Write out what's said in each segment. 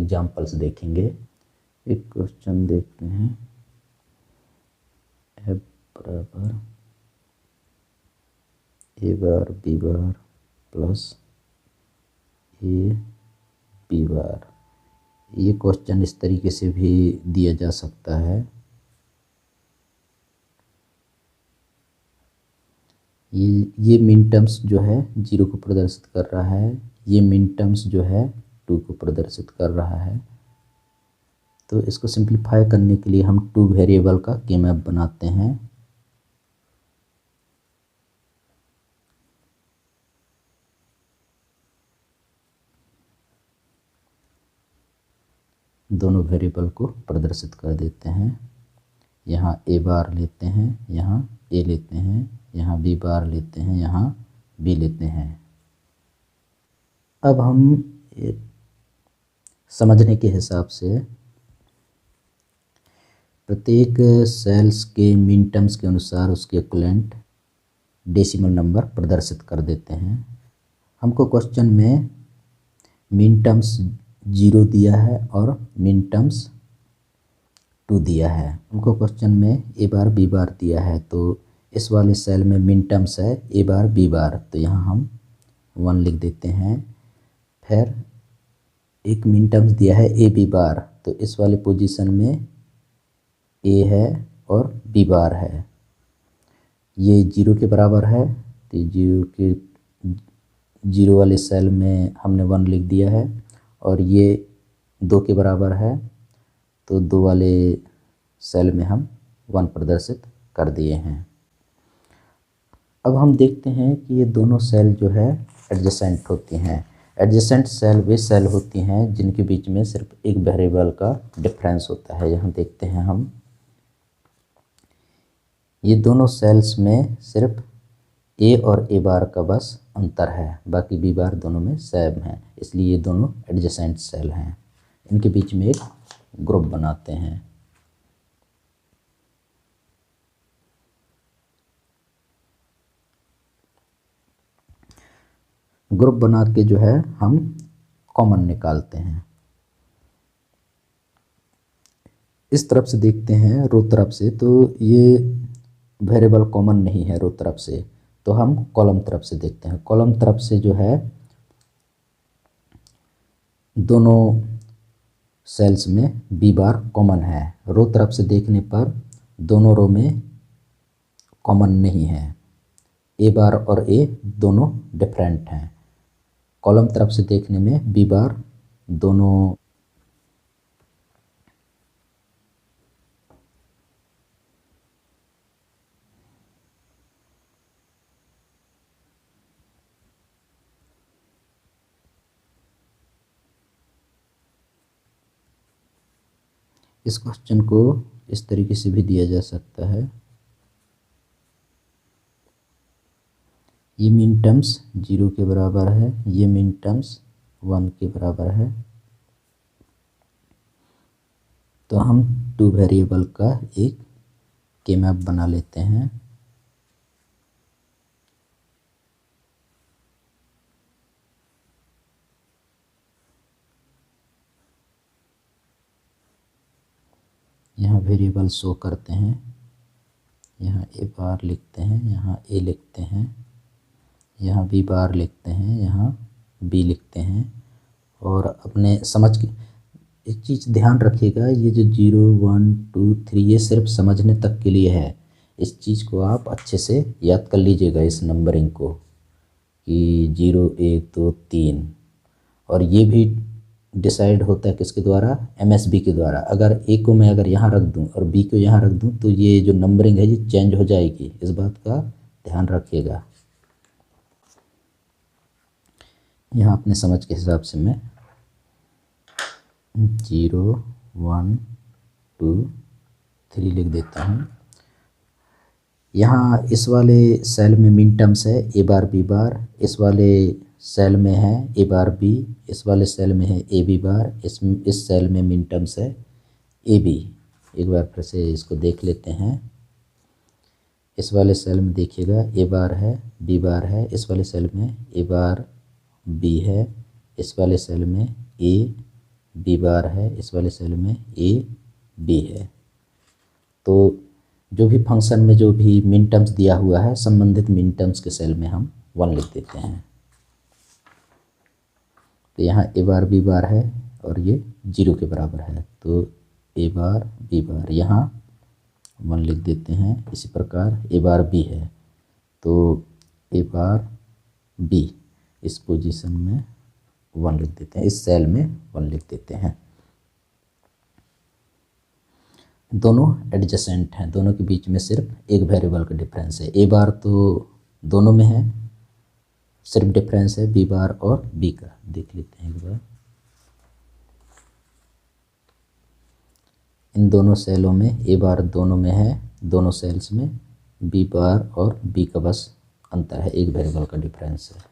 Examples देखेंगे। एक question देखते हैं, f बराबर a bar b bar plus a b बार। ये क्वेश्चन इस तरीके से भी दिया जा सकता है। ये मिन टर्म्स जो है 0 को प्रदर्शित कर रहा है, ये मिन टर्म्स जो है 2 को प्रदर्शित कर रहा है। तो इसको सिंप्लीफाई करने के लिए हम 2 वेरिएबल का के मैप बनाते हैं। दोनों वेरिएबल को प्रदर्शित कर देते हैं। यहाँ a बार लेते हैं, यहाँ a लेते हैं, यहाँ b बार लेते हैं, यहाँ b लेते हैं। अब हम समझने के हिसाब से प्रत्येक सेल्स के मिन टर्म्स के अनुसार उसके इक्विवेलेंट डेसिमल नंबर प्रदर्शित कर देते हैं। हमको क्वेश्चन में मिन टर्म्स 0 दिया है और मिन टर्म्स 2 दिया है। हमको क्वेश्चन में a बार b बार दिया है, तो इस वाले सेल में मिन टर्म्स है a बार b बार, तो यहाँ हम 1 लिख देते हैं। फिर एक मिन टर्म्स दिया है a b बार, तो इस वाले पोजीशन में a है और b बार है। ये 0 के बराबर है, तो 0 वाले सेल में हमने 1 लिख दिया है, और ये 2 के बराबर है, तो 2 वाले सेल में हम 1 प्रदर्शित कर दिए हैं। अब हम देखते हैं कि ये दोनों सेल जो है एडजेसेंट होती हैं। एडजेसेंट सेल वे सेल होती हैं जिनके बीच में सिर्फ एक वेरिएबल का डिफरेंस होता है। यहाँ देखते हैं हम, ये दोनों सेल्स में सिर्फ a और a बार का बस अंतर है, बाकी b बार दोनों में सेम है, इसलिए ये दोनों एडजेसेंट सेल हैं। इनके बीच में एक ग्रुप बनाते हैं। ग्रुप बना के जो है हम कॉमन निकालते हैं। इस तरफ से देखते हैं रो तरफ से, तो ये वेरिएबल कॉमन नहीं है रो तरफ से, तो हम कॉलम तरफ से देखते हैं। कॉलम तरफ से जो है दोनों सेल्स में b बार कॉमन है। रो तरफ से देखने पर दोनों रो में कॉमन नहीं है, a बार और a दोनों डिफरेंट हैं। कॉलम तरफ से देखने में b बार दोनों इस क्वेश्चन को इस तरीके से भी दिया जा सकता है। ये मिन टर्म्स 0 के बराबर है, ये मिन टर्म्स 1 के बराबर है, तो हम 2 वेरिएबल का एक के मैप बना लेते हैं। यहाँ वेरिएबल शो करते हैं, यहाँ a बार लिखते हैं, यहाँ a लिखते हैं, यहाँ b बार लिखते हैं, यहाँ b लिखते हैं। और अपने समझ के एक चीज़ ध्यान रखिएगा, ये जो 0 1 2 3 ये सिर्फ समझने तक के लिए है। इस चीज़ को आप अच्छे से याद कर लीजिएगा, इस नंबरिंग को, कि 0 1 2 3। और ये भी डिसाइड होता है किसके द्वारा, MSB के द्वारा। अगर a को मैं अगर यहाँ रख दूँ और b को यहाँ रख दूँ, तो ये जो नंबरिंग है ये चेंज हो जाएगी। इस बात का ध्यान रखिएगा। यहाँ अपने समझ के हिसाब से मैं 0 1 2 3 लिख देता हूँ। यहाँ इस वाले सेल में मिन टर्म्स है a बार b बार, इस वाले सेल में है a बार b, इस वाले सेल में है a b बार, इस सेल में मिन टर्म्स है a b। एक बार फिर से इसको देख लेते हैं। इस वाले सेल में देखिएगा a बार है b बार है, इस वाले सेल में a बार b है, इस वाले सेल में a बी बार है, इस वाले सेल में ए बी है। तो जो भी फंक्शन में जो भी मिन टर्म्स दिया हुआ है, संबंधित मिन टर्म्स के सेल में हम 1 लिख देते हैं। तो यहाँ ए बार बी बार है और ये 0 के बराबर है, तो ए बार बी बार यहाँ 1 लिख देते हैं। इसी प्रकार ए बार बी है, तो ए बार बी इस पोजीशन में 1 लिख देते हैं, इस सेल में 1 लिख देते हैं। दोनों एडजेसेंट हैं, दोनों के बीच में सिर्फ एक वेरिएबल का डिफरेंस है। ए बार तो दोनों में है, सिर्फ डिफरेंस है बी बार और बी का। देख लेते हैं एक बार, इन दोनों सेलों में ए बार दोनों में है, दोनों सेल्स में बी बार और बी का बस अंतर है, एक वेरिएबल का डिफरेंस है।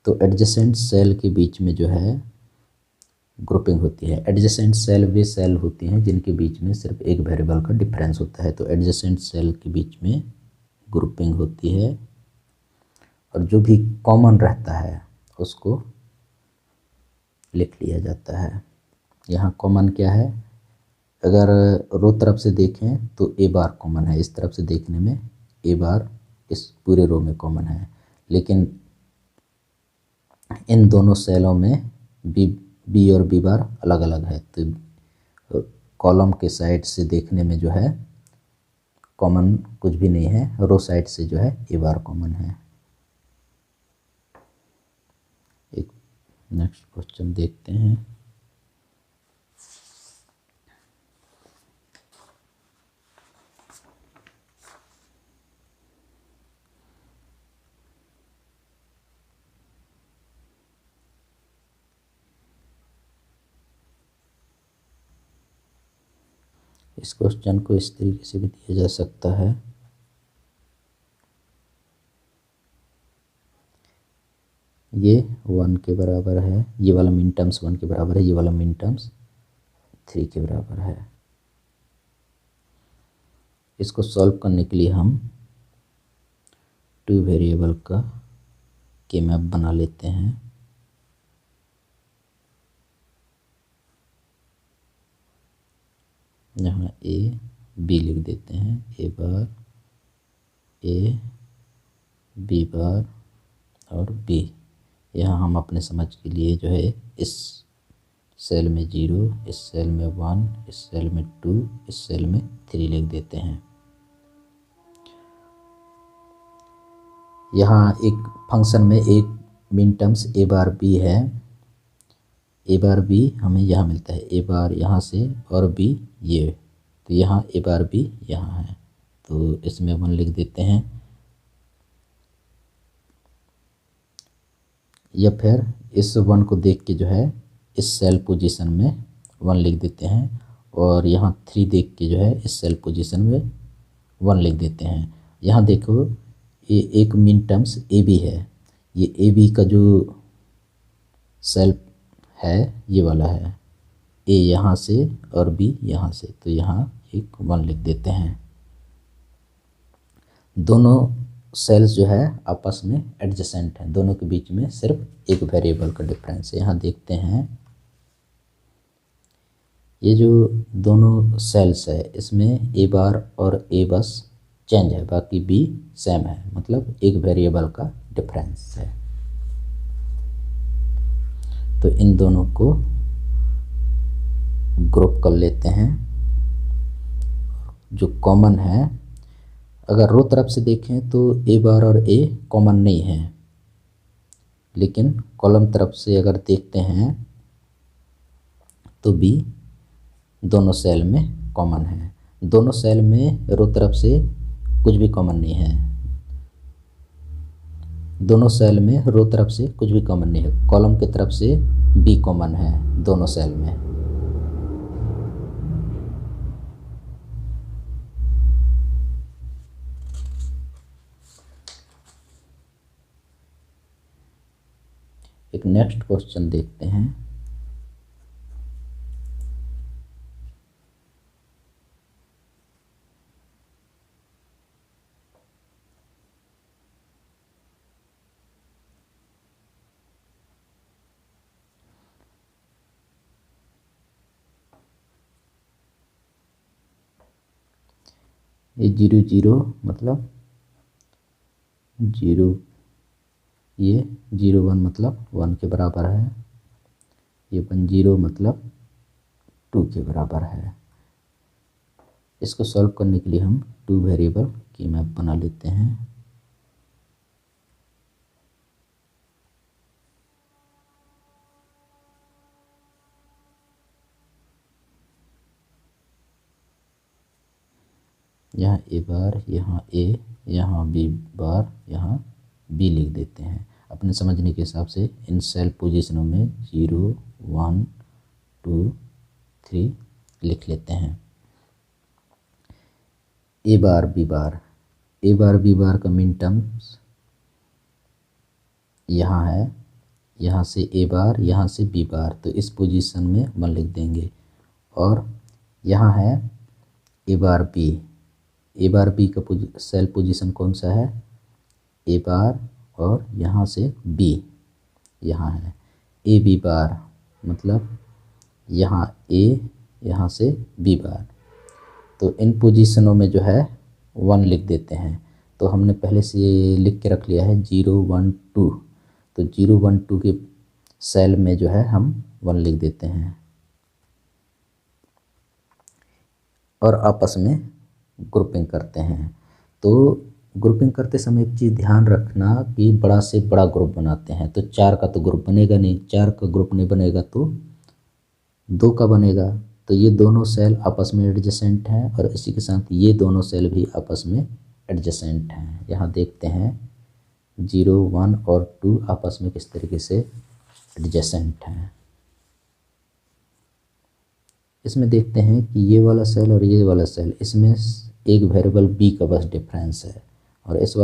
तो एडजेसेंट सेल के बीच में जो है ग्रुपिंग होती है। एडजेसेंट सेल वे सेल होती हैं जिनके बीच में सिर्फ एक वेरिएबल का डिफरेंस होता है, तो एडजेसेंट सेल के बीच में ग्रुपिंग होती है और जो भी कॉमन रहता है उसको लिख लिया जाता है। यहाँ कॉमन क्या है, अगर रो तरफ से देखें तो ए बार कॉमन है, इस तरफ से देखने में ए बार इस पूरे रो में कॉमन है, लेकिन इन दोनों सेलों में बी और बी बार अलग अलग है। तो कॉलम के साइड से देखने में जो है कॉमन कुछ भी नहीं है, रो साइड से जो है ए बार कॉमन है। एक नेक्स्ट क्वेश्चन देखते हैं। इस क्वेश्चन को इस तरीके से भी दिया जा सकता है, ये 1 के बराबर है, ये वाला मिन टर्म्स 1 के बराबर है, ये वाला मिन टर्म्स 3 के बराबर है। इसको सॉल्व करने के लिए हम 2 वेरिएबल का के मैप बना लेते हैं। यहाँ ए बी लिख देते हैं, ए बार ए बी बार और बी। यहाँ हम अपने समझ के लिए जो है इस सेल में 0, इस सेल में 1, इस सेल में 2, इस सेल में 3 लिख देते हैं। यहाँ एक फंक्शन में एक मिन टर्म्स ए बार बी है, ए बार बी हमें यहाँ मिलता है, ए बार यहाँ से और बी ये, तो यहाँ ए बार बी यहाँ है, तो इसमें 1 लिख देते हैं। या फिर इस 1 को देख के जो है इस सेल पोजीशन में 1 लिख देते हैं, और यहाँ 3 देख के जो है इस सेल पोजीशन में 1 लिख देते हैं। यहाँ देखो ये एक मिन टर्म्स ए बी है, ये ए बी का जो सेल है ये वाला है, ए यहाँ से और बी यहाँ से, तो यहाँ एक 1 लिख देते हैं। दोनों सेल्स जो है आपस में एडजेसेंट हैं, दोनों के बीच में सिर्फ एक वेरिएबल का डिफरेंस है। यहाँ देखते हैं ये जो दोनों सेल्स है इसमें ए बार और ए बस चेंज है, बाकी बी सेम है, मतलब एक वेरिएबल का डिफरेंस है। तो इन दोनों को ग्रुप कर लेते हैं। जो कॉमन है, अगर रो तरफ से देखें तो ए बार और ए कॉमन नहीं है, लेकिन कॉलम तरफ से अगर देखते हैं तो बी दोनों सेल में कॉमन है। दोनों सेल में रो तरफ से कुछ भी कॉमन नहीं है, दोनों सेल में रो तरफ से कुछ भी कॉमन नहीं है, कॉलम की तरफ से बी कॉमन है दोनों सेल में। एक नेक्स्ट क्वेश्चन देखते हैं। ये 0 0 मतलब 0, ये 0 1 मतलब 1 के बराबर है, ये 1 0 मतलब 2 के बराबर है। इसको सॉल्व करने के लिए हम 2 वेरिएबल की मैप बना लेते हैं। यहाँ ए बार, यहाँ ए, यहाँ बी बार, यहाँ बी लिख देते हैं। अपने समझने के हिसाब से इन सेल पोजीशनों में 0 1 2 3 लिख लेते हैं। ए बार बी बार, ए बार बी बार का मिन टर्म्स यहाँ है, यहाँ से ए बार, यहाँ से बी बार, तो इस पोजीशन में 1 लिख देंगे। और यहाँ है ए बार बी, ए बार बी का सेल पोजीशन कौन सा है, ए बार, और यहाँ से बी यहाँ है। ए बी बार मतलब यहाँ ए, यहाँ से बी बार, तो इन पोजीशनों में जो है 1 लिख देते हैं। तो हमने पहले से लिख के रख लिया है 0 1 2, तो 0 1 2 के सेल में जो है हम 1 लिख देते हैं। और आपस में ग्रुपिंग करते हैं। तो ग्रुपिंग करते समय एक चीज़ ध्यान रखना कि बड़ा से बड़ा ग्रुप बनाते हैं, तो 4 का तो ग्रुप बनेगा नहीं, 4 का ग्रुप नहीं बनेगा तो 2 का बनेगा। तो ये दोनों सेल आपस में एडजेसेंट हैं, और इसी के साथ ये दोनों सेल भी आपस में एडजेसेंट हैं। यहाँ देखते हैं 0 1 और 2 आपस में किस तरीके से एडजेसेंट हैं। इसमें देखते हैं कि ये वाला सेल और ये वाला सेल, इसमें एक वेरिएबल बी का बस डिफरेंस है, और इस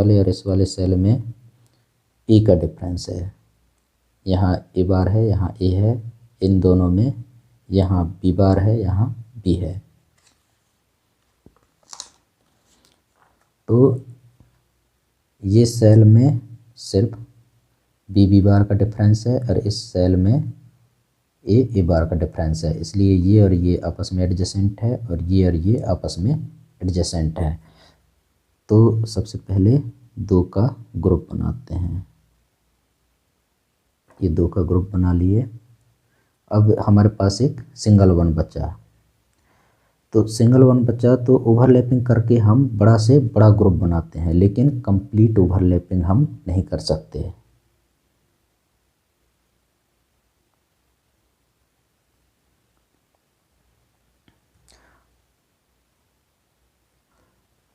वाले सेल में ए का डिफरेंस है। यहाँ ए बार है, यहाँ ए है, इन दोनों में यहाँ बी बार है, यहाँ बी है। तो ये सेल में सिर्फ बी बार का डिफरेंस है, और इस सेल में ए बार का डिफरेंस है, इसलिए ये और ये आपस में एडजेसेंट है, और ये आपस में एडजेसेंट है। तो सबसे पहले 2 का ग्रुप बनाते हैं। ये 2 का ग्रुप बना लिए। अब हमारे पास एक सिंगल 1 बचा, तो सिंगल 1 बचा तो ओवरलैपिंग करके हम बड़ा से बड़ा ग्रुप बनाते हैं, लेकिन कंप्लीट ओवरलैपिंग हम नहीं कर सकते।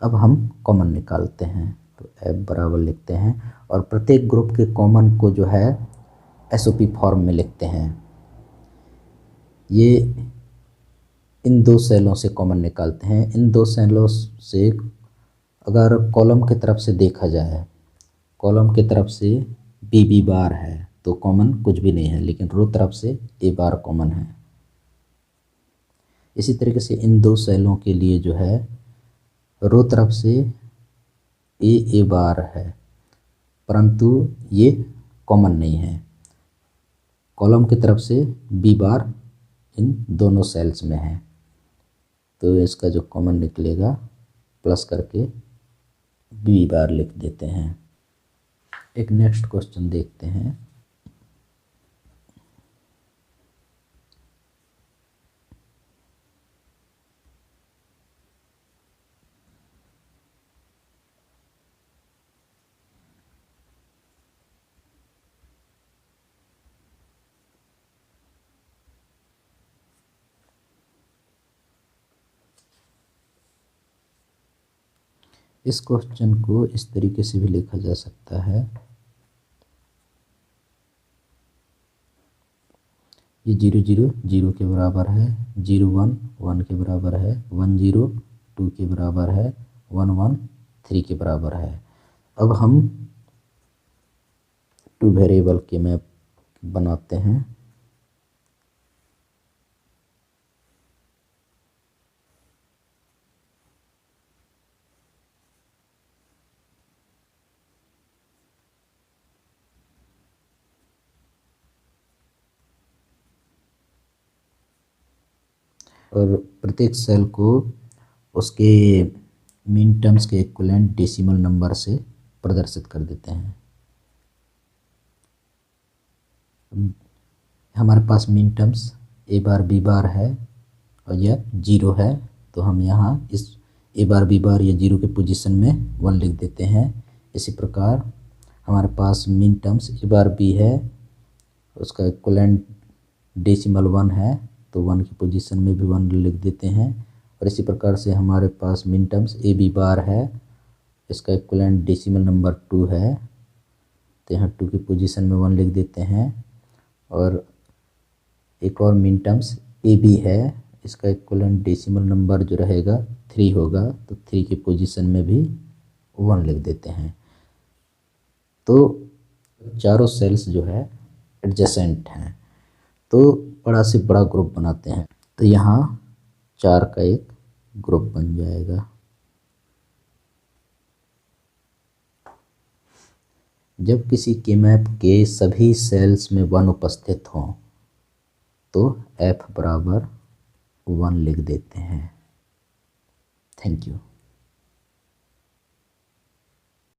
अब हम कॉमन निकालते हैं, तो एफ बराबर लिखते हैं, और प्रत्येक ग्रुप के कॉमन को जो है एसओपी फॉर्म में लिखते हैं। ये इन 2 सेलों से कॉमन निकालते हैं। इन 2 सेलों से अगर कॉलम की तरफ से देखा जाए, कॉलम की तरफ से बी बार है तो कॉमन कुछ भी नहीं है, लेकिन रो तरफ से ए बार कॉमन है। इसी तरीके से इन 2 सेलों के लिए जो है रो तरफ से ए बार है, परंतु ये कॉमन नहीं है। कॉलम की तरफ से बी बार इन दोनों सेल्स में है, तो इसका जो कॉमन निकलेगा प्लस करके बी बार लिख देते हैं। एक नेक्स्ट क्वेश्चन देखते हैं। इस क्वेश्चन को इस तरीके से भी लिखा जा सकता है, ये 0 0 0 के बराबर है, 0 1 1 के बराबर है, 1 0 2 के बराबर है, 1 1 3 के बराबर है। अब हम 2 वेरिएबल के मैप बनाते हैं। और प्रत्येक सेल को उसके मिन टर्म्स के इक्विवेलेंट डेसिमल नंबर से प्रदर्शित कर देते हैं। हमारे पास मिन टर्म्स ए बार बी बार है और यह 0 है, तो हम यहाँ इस ए बार बी बार या 0 के पोजीशन में 1 लिख देते हैं। इसी प्रकार हमारे पास मिन टर्म्स ए बार बी है, उसका इक्विवेलेंट डेसिमल 1 है, तो 1 की पोजीशन में भी 1 लिख देते हैं। और इसी प्रकार से हमारे पास मिन टर्म्स ए बी बार है, इसका इक्विवेलेंट डेसिमल नंबर 2 है, तो यहाँ 2 की पोजीशन में 1 लिख देते हैं। और एक और मिन टर्म्स ए बी है, इसका इक्विवेलेंट डेसिमल नंबर जो रहेगा 3 होगा, तो 3 की पोजीशन में भी 1 लिख देते हैं। तो चारों सेल्स जो है एडजेसेंट हैं, तो बड़ा से बड़ा ग्रुप बनाते हैं, तो यहाँ 4 का एक ग्रुप बन जाएगा। जब किसी के मैप के सभी सेल्स में 1 उपस्थित हों तो F बराबर 1 लिख देते हैं। Thank you.